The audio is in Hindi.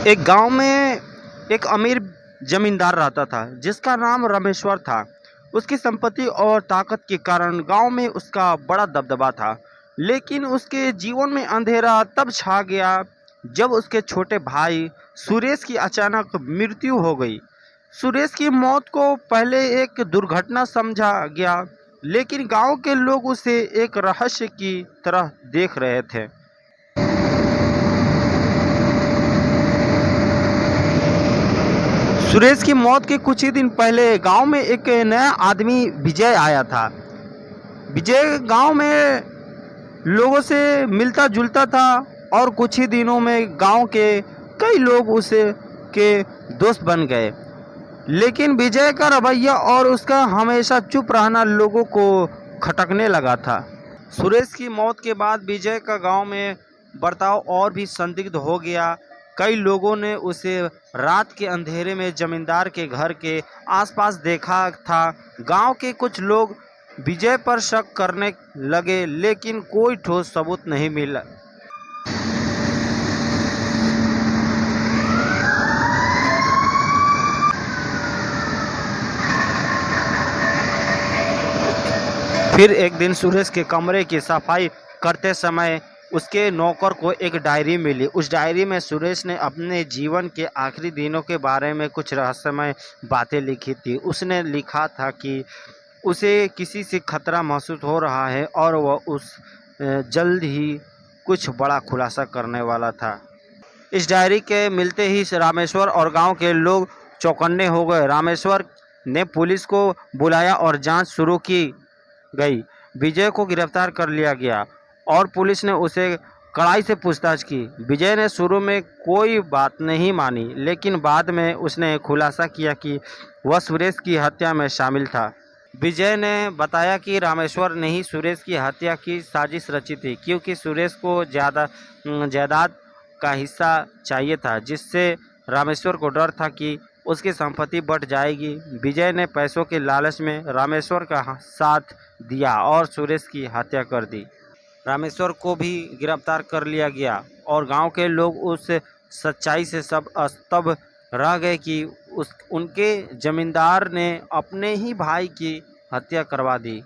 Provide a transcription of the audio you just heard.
एक गांव में एक अमीर जमींदार रहता था जिसका नाम रामेश्वर था। उसकी संपत्ति और ताकत के कारण गांव में उसका बड़ा दबदबा था। लेकिन उसके जीवन में अंधेरा तब छा गया जब उसके छोटे भाई सुरेश की अचानक मृत्यु हो गई। सुरेश की मौत को पहले एक दुर्घटना समझा गया, लेकिन गांव के लोग उसे एक रहस्य की तरह देख रहे थे। सुरेश की मौत के कुछ ही दिन पहले गांव में एक नया आदमी विजय आया था। विजय गांव में लोगों से मिलता जुलता था और कुछ ही दिनों में गांव के कई लोग उसे के दोस्त बन गए। लेकिन विजय का रवैया और उसका हमेशा चुप रहना लोगों को खटकने लगा था। सुरेश की मौत के बाद विजय का गांव में बर्ताव और भी संदिग्ध हो गया। कई लोगों ने उसे रात के अंधेरे में जमींदार के घर के आसपास देखा था। गांव के कुछ लोग विजय पर शक करने लगे, लेकिन कोई ठोस सबूत नहीं मिला। फिर एक दिन सुरेश के कमरे की सफाई करते समय उसके नौकर को एक डायरी मिली। उस डायरी में सुरेश ने अपने जीवन के आखिरी दिनों के बारे में कुछ रहस्यमय बातें लिखी थी। उसने लिखा था कि उसे किसी से खतरा महसूस हो रहा है और वह जल्द ही कुछ बड़ा खुलासा करने वाला था। इस डायरी के मिलते ही रामेश्वर और गांव के लोग चौकन्ने हो गए। रामेश्वर ने पुलिस को बुलाया और जांच शुरू की गई। विजय को गिरफ्तार कर लिया गया और पुलिस ने उसे कड़ाई से पूछताछ की। विजय ने शुरू में कोई बात नहीं मानी, लेकिन बाद में उसने खुलासा किया कि वह सुरेश की हत्या में शामिल था। विजय ने बताया कि रामेश्वर ने ही सुरेश की हत्या की साजिश रची थी, क्योंकि सुरेश को जायदाद का हिस्सा चाहिए था, जिससे रामेश्वर को डर था कि उसकी संपत्ति बढ़ जाएगी। विजय ने पैसों के लालच में रामेश्वर का साथ दिया और सुरेश की हत्या कर दी। रामेश्वर को भी गिरफ्तार कर लिया गया और गांव के लोग उस सच्चाई से सब स्तब्ध रह गए कि उनके जमींदार ने अपने ही भाई की हत्या करवा दी।